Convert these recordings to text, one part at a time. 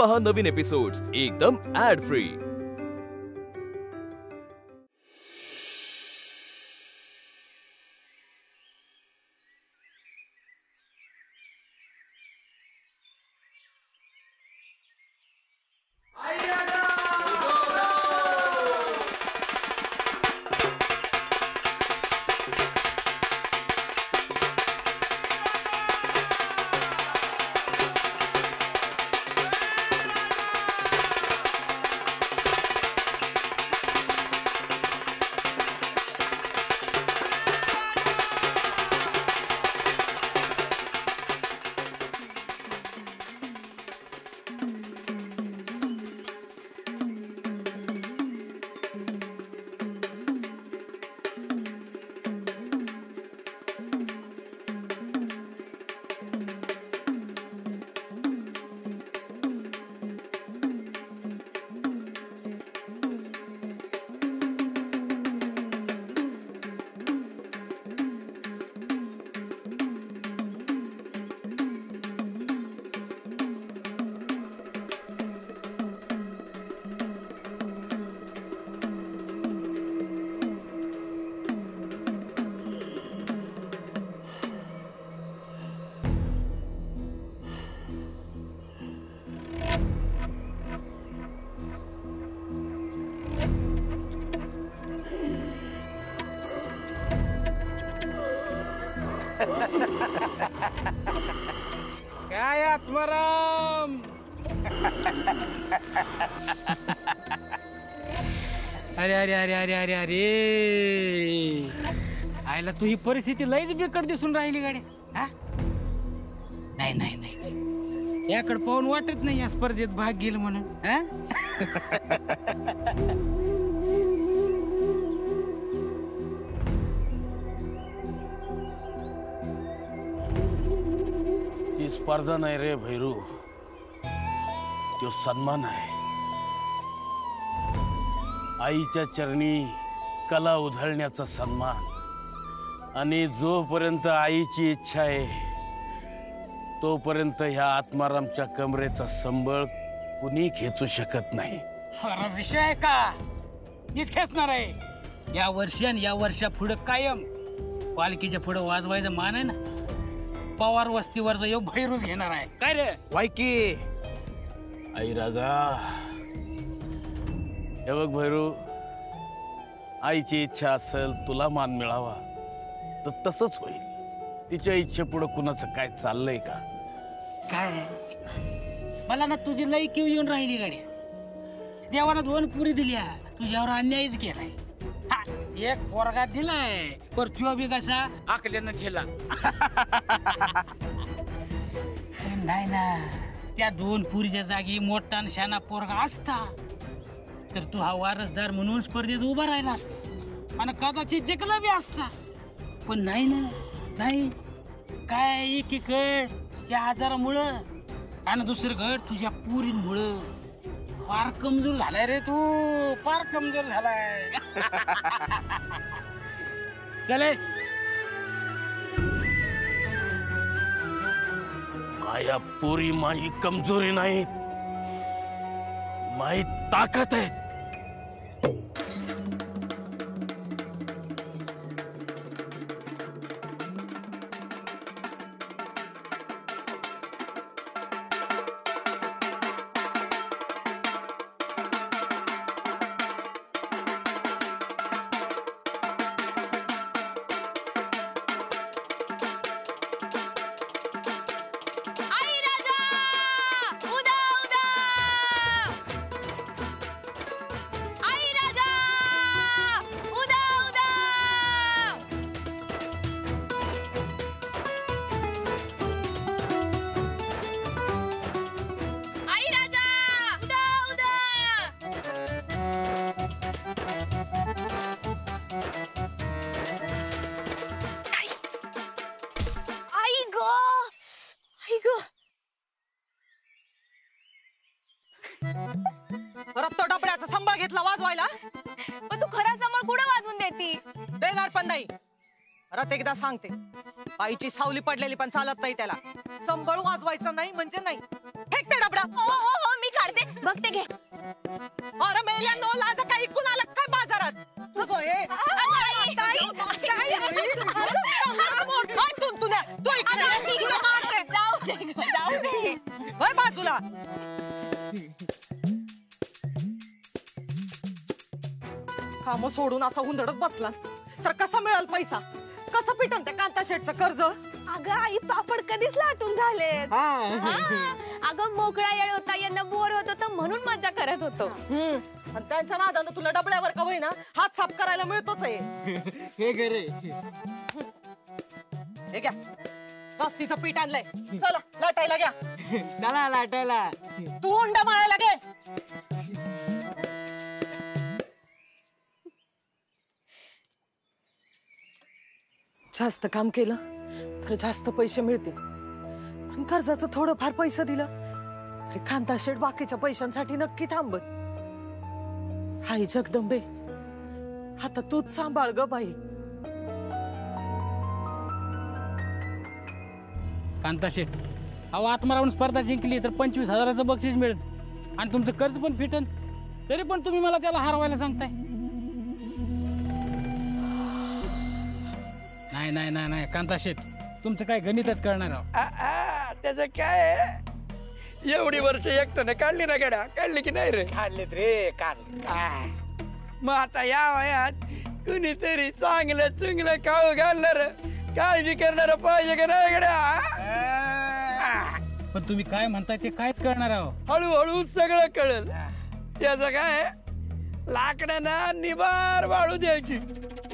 पहा नवीन एपिसोड्स एकदम add free. काय आत्माराम? अरे अरे अरे अरे अरे अरे आयला तू ही परिस्थिती लयच बिकट दिसून राहिली गाडी। नाही नाही नाही याकडे पाहून वाटत नाही या स्पर्धेत भाग घेईल म्हणून। ती स्पर्धा नाही रे भैरू, तो सन्मान आहे। आईच्या चरणी कला उधळण्याचा सन्मान, आणि जोपर्यंत आईची इच्छा आहे तोपर्यंत ह्या आत्मारामच्या कमरेचा संबळ कुणी खेचू शकत नाही। अरे विषय आहे का? हीच खेचणार आहे या वर्षी आणि या वर्षा पुढे कायम। पालखीच्या पुढे वाजवायचं मान आहे ना, पवार वस्तीवरचा यो भैरूच घेणार आहे। काय रे वायकी आई राजा, हे बघ भैरू, आईची इच्छा असेल तुला मान मिळावा तर तसंच होईल। तिच्या इच्छेपुढे कुणाचं काय चाललंय का? काय मला ना तुझी लई किव येऊन राहिली गाडी। देवानं 2 पुरी दिल्या, तुझ्यावर अन्यायच केलाय। एक पोरगा दिलाय पर तुझ्या बी कसा आकल्यानं ठेला। नाही ना, त्या 2 पुरीच्या जागी मोठा आणि शाना पोरगा असता तर तू हा वारसदार म्हणून स्पर्धेत उभा राहिला असता आणि कदाचित जिंकला बी असता। पण नाही ना, नाही काय एकीकड या आजारामुळं आणि दुसरीकड तुझ्या पुरींमुळं फार कमजोर झालाय रे तू, फार कमजोर झालाय। चले माया पुरी माही कमजोरी नाही, माही ताकद आहे। रत्तो डबड्याचा संबळ घेतला वाजवायला। पण तू खरा संबळ कुठे वाजवून देती? देणार पण नाही। रत एकदा सांगते, आईची सावली पडलेली पण चालत नाही त्याला। संबळ वाजवायचा नाही म्हणजे नाही। फेक ते डबडा। हो हो हो, मी बघते घे. अरे मेल्या नो लाज काही कुणाला काय बाजारात तू इकडे तुला मारते. जाऊ दे ग, जाऊ दे. होय बाजूला. काम सोडून असा हुंदडत बसला तर कसा मिळेल पैसा? कसं पिटन त्या कांता शेटचं कर्ज? अगं आई पापड कधीच लाटून झालेत. अगं मोकळा येळ होता, यांना बोर होत होतं म्हणून मजा करत होतो. आणि त्यांच्या नादानं तुला डबड्यावर का होईना हात साफ करायला मिळतोच आहे. हे घरे हे घ्या जास्तीचं पीठ आणलंय. चला लाटायला घ्या. चला लाटायला. तू अंडा मळायला घे. जास्त काम केलं तर जास्त पैसे मिळतील. पण कर्जाचं थोडंफार पैसे दिलं तरी कांता शेठ बाकीच्या पैशांसाठी नक्की थांबत. आई जगदंबे, आता तूच सांभाळ ग बाई. कांता शेठ, अहो आत्मारावून स्पर्धा जिंकली तर 25,000चं बक्षीस मिळेल आणि तुमचं कर्ज पण फिटन. तरी पण तुम्ही मला त्याला हरवायला सांगताय. नाही नाही नाही नाही कांता शेठ, तुमचं काय गणितच करणार आहो. त्याचं काय एवढी वर्ष एकट्याने काढली ना गड्या, काढली की नाही रे? काढलेत रे काढ. मग आता या वयात कुणीतरी चांगलं चुंगलं खाऊ घालणार, काळजी करणार पाहिजे का नाही गड्या? पण तुम्ही काय म्हणताय ते कायच करणार आहो. हळूहळू सगळं कळल. त्याचं काय लाकडानं निबार वाळू द्यायची,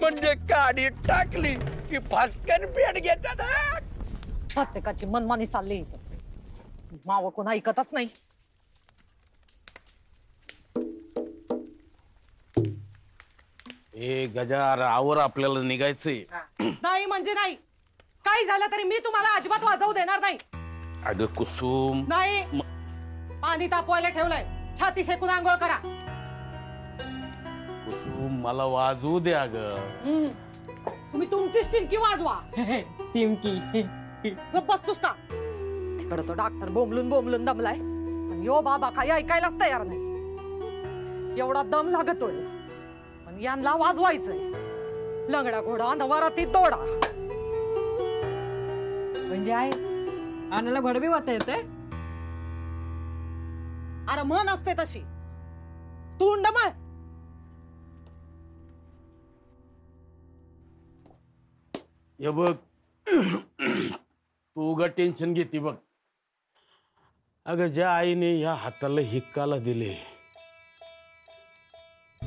म्हणजे काडी टाकली की फासकन पेट घेतात. प्रत्येकाची मनमानी चालली, माव कोण ऐकतच नाही. ए गजार, आवर आपल्याला निघायचंय. नाही म्हणजे नाही. काही झालं तरी मी तुम्हाला अजिबात वाजवू देणार नाही. अगं कुसुम, नाही, पाणी तापवायला ठेवलंय. छाती शेकून आंघोळ करा. कुसुम मला वाजवू दे. अगं तुम्ही तुमचीच टिमकी वाजवा. टिमकी बसतोस का? तिकडं तो डॉक्टर बोंबलून बोंबलून दमलाय आणि यो बाबा काही ऐकायलाच तयार नाही. एवढा दम लागतोय पण यांना वाजवायचंय. लंगडा घोडा नवराती दोडा. म्हणजे आहे आणायला घोडबी वाता येते. अरे म्हण असते तशी. तू उंडमळ. हे बघ, तू उगा टेन्शन घेते बघ. अगं ज्या आईने या हाताला हिक्काला दिले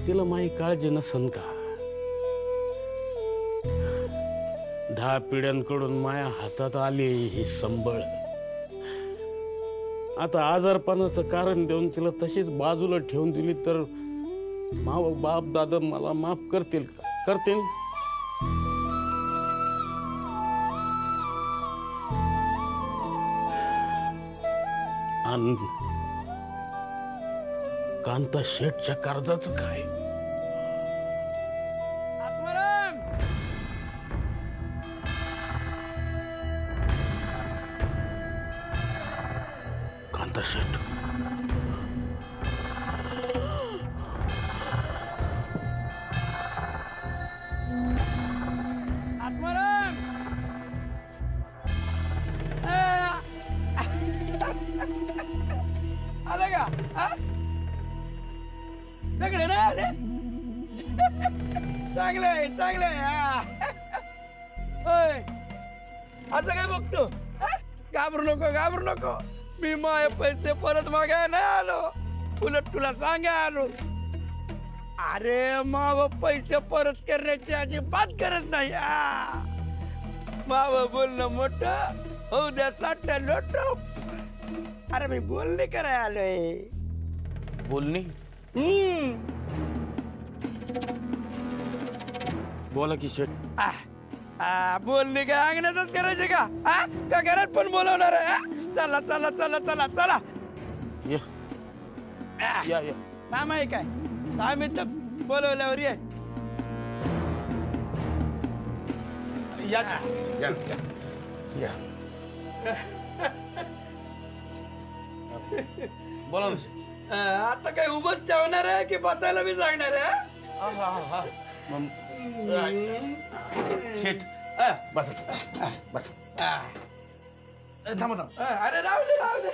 तिला माही काळजी नसन का? 10 पिढ्यांकडून माया हातात आली ही संबळ. आता आजारपणाचं कारण देऊन तिला तशीच बाजूला ठेवून दिली तर माव बाप दादा मला माफ करतील का? करतील. कांता शेठच्या कर्जाचं काय? आत्माराम, कांता शेठ, आत्माराम, आलं का? सगळे ना आले. चांगलंय चांगलंय. होय, असं काय बघतो? घाबरू नको घाबरू नको. मी माय पैसे परत मागाय नाही आलो, उलट तुला सांगा आलो. अरे माव पैसे परत करण्याची अजिबात गरज नाही. माव बोलणं मोठं होऊ द्या साठ्या लोटो. अरे मी बोलणे कराय आलोय. बोलणी बोला की शेठ. बोलणे काय अंगणातच करायचे का? का घरात पण बोलवणार आहे? चला चला चला चला चला. या या या. मामा आहे काय? 10 मिनिटं बोलवल्यावर ये. या या या. बोला ना शेठ. आता काय उभंच ठेवणार आहे की बसायला बी सांगणार आहे? शेठ बस बस थांबा थांब अरे राहू दे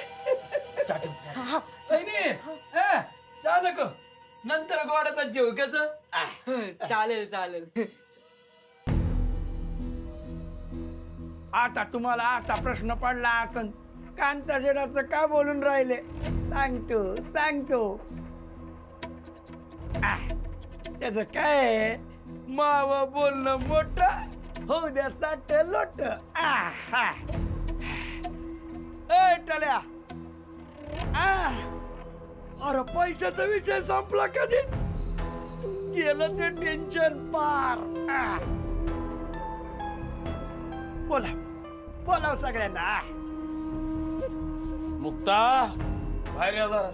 वहिनी, चहा नको, नंतर गोडाचा जेव कस. चालेल आता तुम्हाला असा प्रश्न पडला असं कांता शेडाचं का बोलून राहिले सांगतो. त्याच काय माव बोलणं मोठं होऊ द्या साठ लोट. टल्या अरे पैशाचा विषय संपला कधीच, गेलं ते टेन्शन पार. बोला सगळ्यांना. मुक्ता बाहेर या जरा.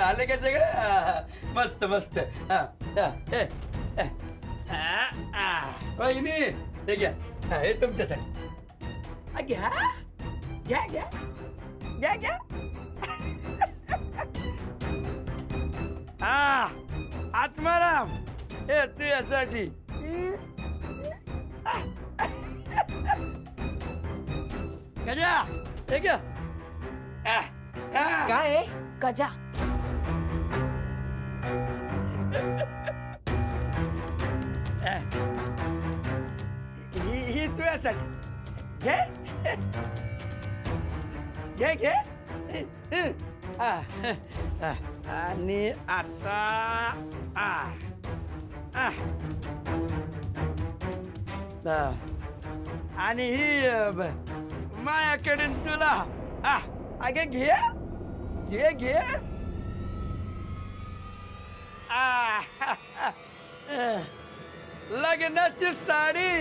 आले का सगळं? मस्त वहिनी हे घ्या, हे तुमच्यासाठी. घ्या आत्माराम, हे तुझ्यासाठी. गजा हे घ्या. काय गजा. ही तुझ्यासाठी. घे. आणि आता आणि ही मायाकडून तुला. अगे घे. लग्नाची साडी.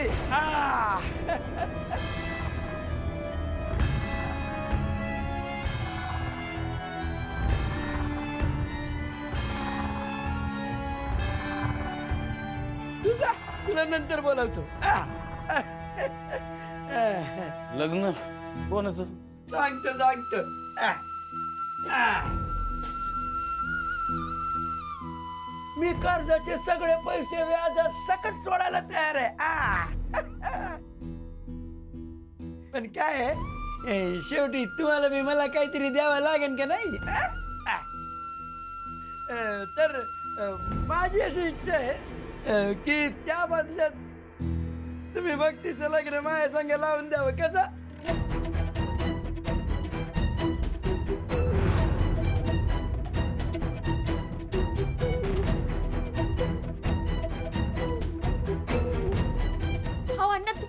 तुला नंतर बोलावतो. लग्न कोणाचं? सांगतो. मी कर्जाचे सगळे पैसे व्याजात सकट सोडायला तयार आहे. पण काय आहे, शेवटी तुम्हाला मी मला काहीतरी द्यावं लागेल का नाही? तर माझी अशी इच्छा आहे की त्या बदल्यात तुम्ही भक्तीचं लग्न माझ्या संग लावून द्यावं. कसं?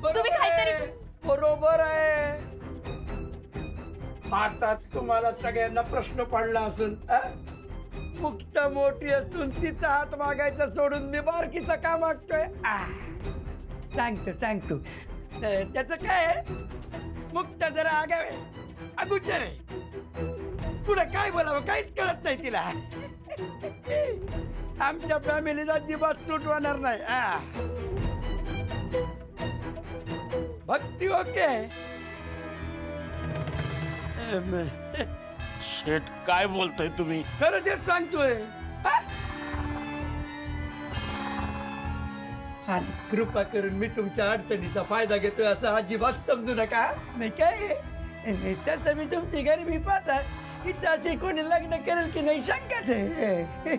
तुम्ही काहीतरी. बरोबर आहे. आता तुम्हाला सगळ्यांना प्रश्न पडला असून, मुक्त मोठी असून तिचा हात मागायचा सोडून मी बारकीचा का मागतोय? सांगतो. त्याच काय आहे, मुक्त जरा आगावे अगोचर आहे. पुढे काय बोलावं काहीच कळत नाही तिला. आमच्या फॅमिलीला अजिबात सुटवणार नाही. भक्ती ओके. शेठ काय बोलताय तुम्ही? खरं तेच सांगतोय. आणि कृपा करून मी तुमच्या अडचणीचा फायदा घेतोय असं अजिबात समजू नका. नाही काय तसं मी तुमची गरिबी पाहता हिच्याशी कोणी लग्न करेल की नाही शंकाच आहे.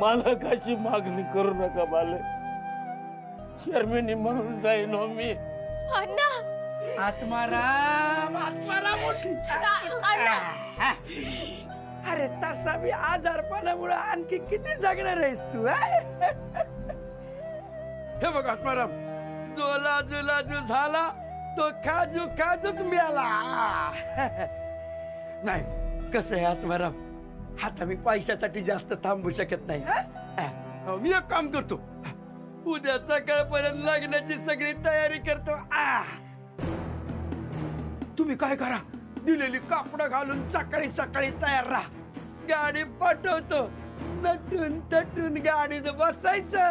मला कशी मागणी करू नका मालक. शर्मिनी म्हणून जाईन हो मी. आत्माराम मोठी. अरे तसा मी आजारपणामुळे आणखी किती जगणार आहेस तू? हे बघ आत्माराम, जो लाजू झाला तो खाजूच मिळाला. नाही कसं आहे आत्माराम, आता मी पैशासाठी जास्त थांबू शकत नाही. मी एक काम करतो, उद्या सकाळपर्यंत लग्नाची सगळी तयारी करतो. तुम्ही काय करा, दिलेली कापड घालून सकाळी सकाळी तयार राहा. गाडी पाठवतो. नटून तटून गाडीत बसायचं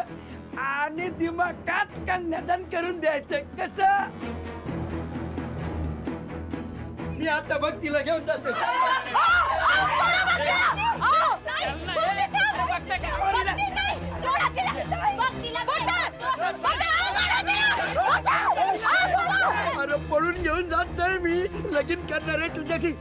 आणि दिमागात कन्यादान करून द्यायचं. कसं? मी आता भक्तीला घेऊन जातो. अरे पळून घेऊन जात नाही मी. लगीन करणार आहे तुझ्याशी.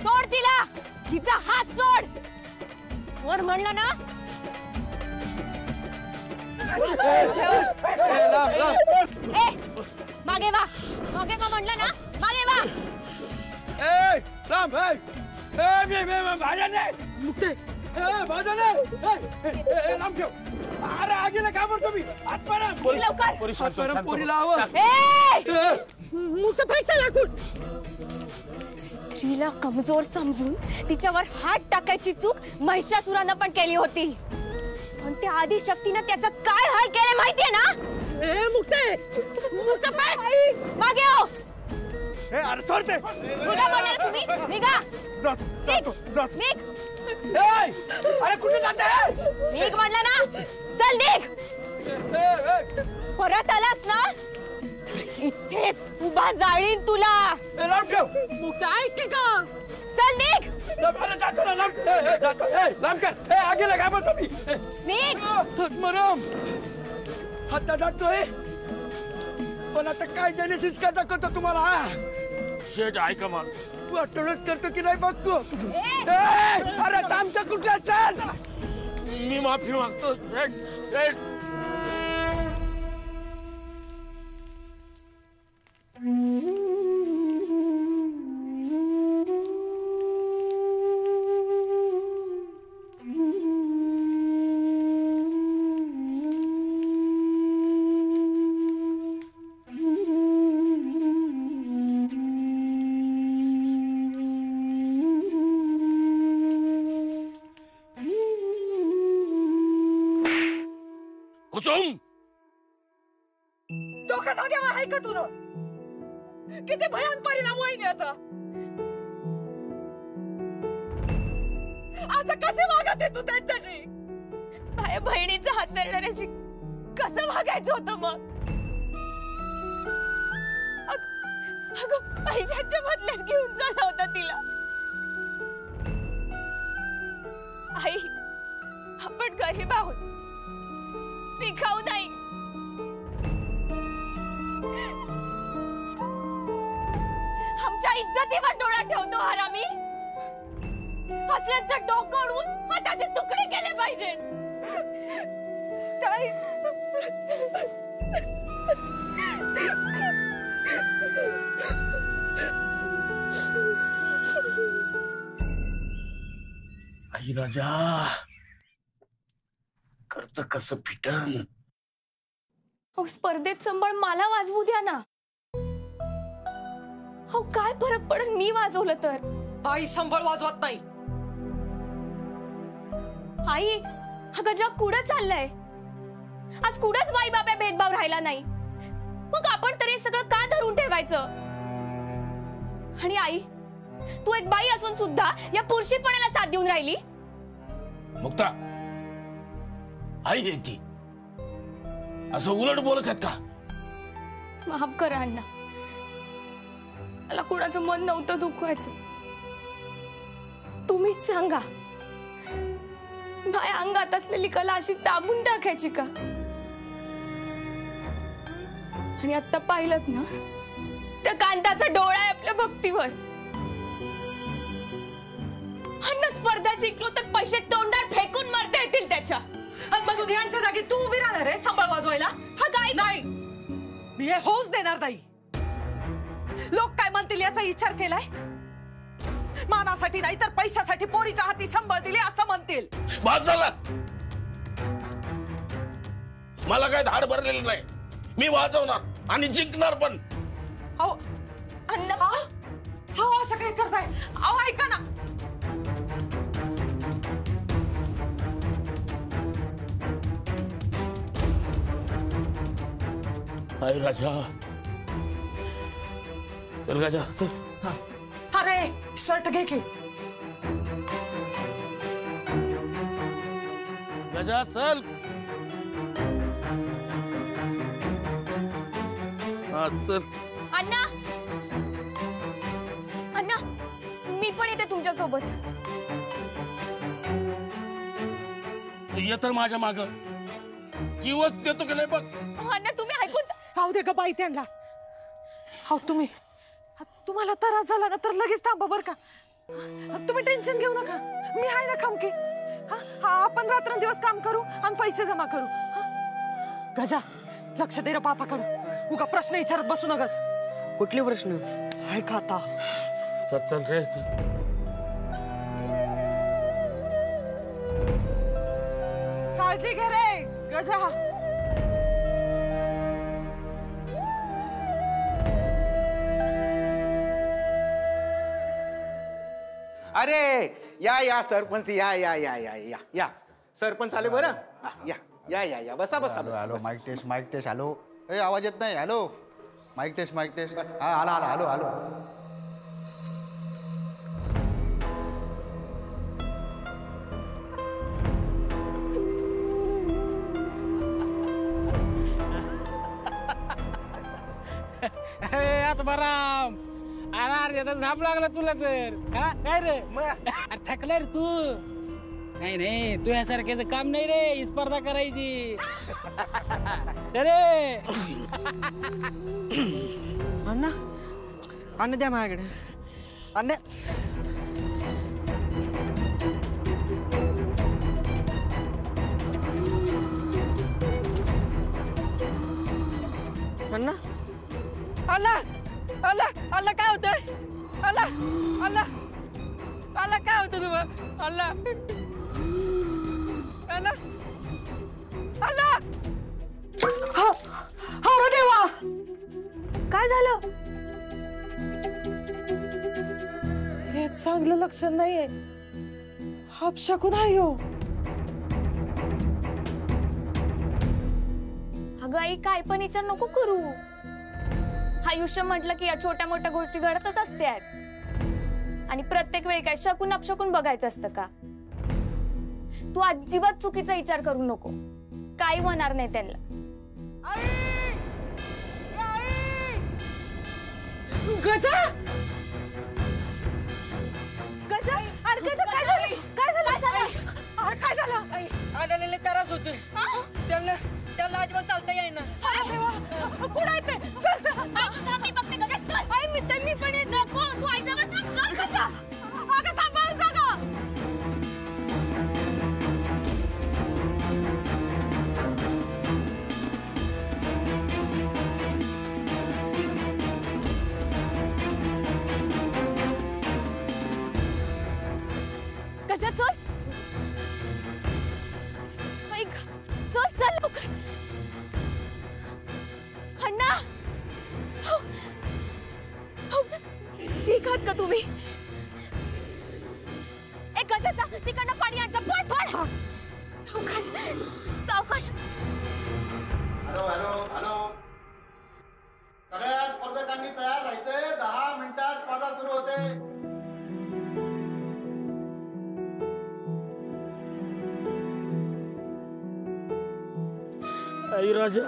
सोड तिला. तिचा हात सोड. सोड म्हणलं ना. मागे वा. मागे वा म्हणलं ना. मागे वा. भाज्या नाही मुक्ते. भाज्या नाही. लांब ठेव. अरे आगीला का म्हणतो मी. लवकर पोरीला हवं. स्त्रीला कमजोर समजून तिच्यावर हात टाकायची चूक महिषासुरानं पण केली होती. पण त्या आदिशक्तीनं त्याचं काय हाल केले माहितीये ना. मागे हो. अरे सोडते. निघा म्हणले ना तुम्ही. निघा. निघ. अरे कुठे जाते. निघ म्हणलं ना. चल निघ. परत आलास ना इथेच उभा जाळीन तुला. लांब ठेव. मुक्ता ऐक का. चल निघ. जातो ना. लांब कर. आगीला काय म्हणतो मी. निघ. मरम आता जातोय. पण आता काय जेनेसिस काय दाखवतो तुम्हाला. शेठ ऐका मग. तू अटळच करतो की नाही बघतो. अरे थांबता कुठला. चल. मी माफी मागतो शेठ. शेठ कुसुम. डोकं जाग्यावर आहे का तुझं. किती भयान परिणाम होईल याचा. आता कसे वागत आहे तू त्यांच्याशी. माझ्या बहिणीचा हात धरणाऱ्याशी कसं वागायचं होतं मग. अगं पैशाच्या बदल्यात घेऊन झाला होता तिला. आई आपण गरीब आहोत. मी खाऊ नाही. आमच्या इज्जतीवर डोळा ठेवतो हरामी. असल्याचं डोकं उडवून हाताचे तुकडे केले पाहिजेत. आई राजा खर्च कसं फिटन. स्पर्धेत संबळ मला वाजवू द्या ना. हो काय फरक पडेल मी वाजवलं तर. आई संबळ वाजवत नाही. आई अगं जग कुठं चाललंय. आज कुठंच माई बाबा भेदभाव राहिला नाही. मग आपण तरी सगळं का धरून ठेवायचं. आणि आई तू एक बाई असून सुद्धा या पुरुषीपणाला साथ देऊन राहिली. मुक्ता आई आहे ती. असं उलट बोलत आहेत का. माफ करा अण्णा. मला कुणाचं मन नव्हतं दुखवायचं. तुम्हीच सांगा, माझ्या अंगात असलेली कला अशी दाबून टाकायची का? आणि आता पाहिलत ना, त्या कांताचा डोळा आहे आपल्या भक्तीवर. अन्न स्पर्धा जिंकलो तर पैसे तोंडात फेकून मरता येतील त्याच्या. मग उद्यांच्या जागी तू उभी राहणार आहे सांभाळ वाजवायला? हा काय नाही, मी हे होऊच देणार नाही. लोक काय म्हणतील याचा विचार केलाय? मानासाठी नाही तर पैशासाठी पोरीच्या हाती संबळ दिले असं म्हणतील. बाद झाला. मला काय धाड भरलेलं नाही. मी वाजवणार आणि जिंकणार पण. अहो अण्णा, हो असं काय करताय? अहो ऐका ना. आई राजा, चल राजा, चल. अरे शर्ट घे की. राजा चल. हा चल. अण्णा, अण्णा मी पण येते तुमच्या सोबत. ये तर माझ्या माग. जीवच देतो की नाही बघ. अण्णा तुम्ही ऐकून जाऊ दे ग बाई त्यांना. हो तुम्हाला त्रास झाला ना तर लगेच थांबा बर का. तुम्ही टेन्शन घेऊ नका, मी आहे ना खमकी. आपण रात्रंदिवस काम करू आणि पैसे जमा करू. गजा लक्ष दे रे बापाकडं. उगा प्रश्न विचारत बसू नकस. कुठले प्रश्न? ऐका आता. चल चल रे. काळजी घे रे गजा. अरे या सरपंच या या या या या या सरपंच आले बरं. या या या या बसा बसा बसा. Hello mike test hello. ए आवाज येत नाही. हॅलो माईक टेस्ट हा आला हॅलो हॅलो. आत्माराम, अरे झाप लागला तुला तर. हा काय रे थकला रे तू? नाही तू यासारख्याच काम नाही रे, ही स्पर्धा करायची. अरे अण्णा, अन्न द्या माझ्याकडे. अन्न अण्णा, अण्णा, अण्णा, अण्णा काय होतंय? अण्णा, अण्णा, अण्णा काय होतं तुम्हाला? अण्णा, अण्णा, अण्णा. अरे देवा, काय झालं? हे चांगलं लक्षण नाहीये. हापशाकून आहे हो. अगं आई काय पण विचार नको करू. आयुष्य म्हटलं की या छोट्या मोठ्या गोष्टी घडतच असतात. आणि प्रत्येक वेळी काय शकून अपशकून बघायचं असतं का? तू अजिबात चुकीचा विचार करू नको. काही होणार नाही त्यांना. गजा, गजा, अरे गजा काय झालं? काय झालं? अरे काय झालं? आलेले त्रास होतोय त्यांना. त्याला अजिबात चालता येईना. अरे देवा, कुठं आहे ते? चल चल. मी बघते गजा. आई मी पण येत. नको तू आईजवळ थांब. चल गजा. अगं सांभाळून जा गं. गजा चल. ऐक चल लवकर. अण्णा, ठीक आहात का तुम्ही? एक गजाचा तिकडनं पाणी आणचा. पळ. सावकाश सावकाश. Hello hello hello. सगळ्या स्पर्धकांनी तयार राहायचंय. 10 मिनिटात स्पर्धा सुरू होते. आई राजा,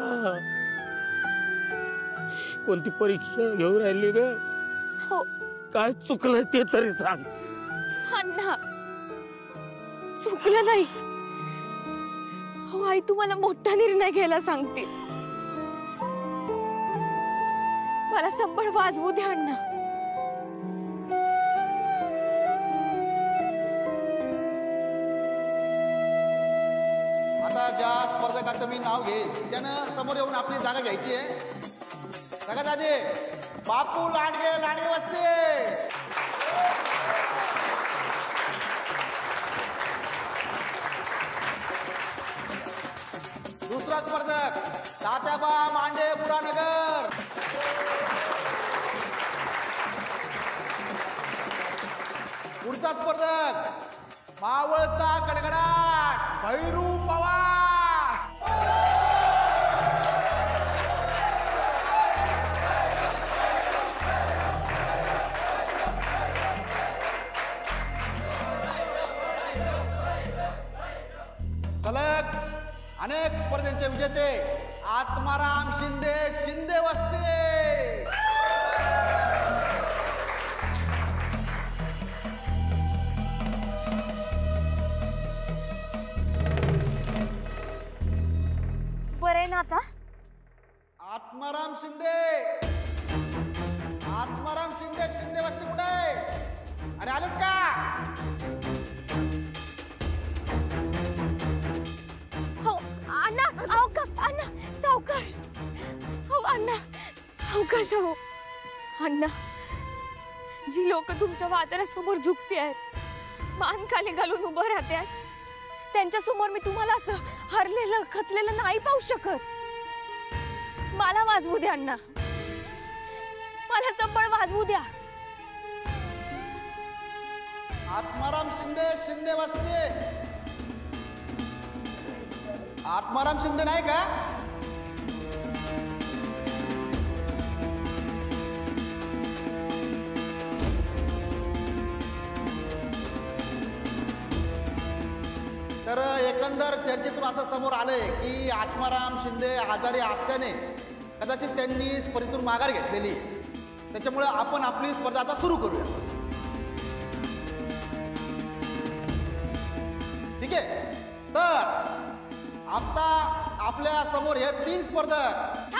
कोणती परीक्षा घेऊन राहिली ग? हो काय चुकलंय ते तरी सांग. अण्णा चुकलं नाही. हो आई, तू मला मोठा निर्णय घ्यायला सांगते. मला संबळ वाजवू द्या अण्णा. आता ज्या स्पर्धकाचं मी नाव घेईन त्यानं समोर येऊन आपली जागा घ्यायची आहे. सगळ्यात आधी बापू लांडगे, लांडगे वस्ती. दुसरा स्पर्धक तात्याबा मांडे, पुरानगर. पुढचा स्पर्धक मावळचा कडकडाट, भैरू पवार. सलग अनेक स्पर्धेचे विजेते आत्माराम शिंदे, शिंदे वस्ती. बरं आहे ना आता? आत्माराम शिंदे, आत्माराम शिंदे, शिंदे वस्ती कुठे आहे? अरे आलेत का? हो अण्णा, अहो का अण्णा, सावकाश. हो अण्णा, सावकाश. हो अण्णा, जी लोक तुमच्या वादनासमोर झुकते आहेत, मान खाली घालून उभं राहते आहेत, त्यांच्या समोर मी तुम्हाला असं हरलेलं खचलेलं नाही पाहू शकत. मला वाजवू द्या अण्णा, मला संबळ वाजवू द्या. आत्माराम शिंदे, शिंदे वस्ती. आत्माराम शिंदे नाही का? तर एकंदर चर्चेतून असं समोर आलंय की आत्माराम शिंदे आजारी असल्याने कदाचित त्यांनी स्पर्धेतून माघार घेतलेली आहे. त्याच्यामुळे आपण आपली स्पर्धा आता सुरू करूया. ठीक आहे. तर आता आपल्या समोर हे 3 स्पर्धक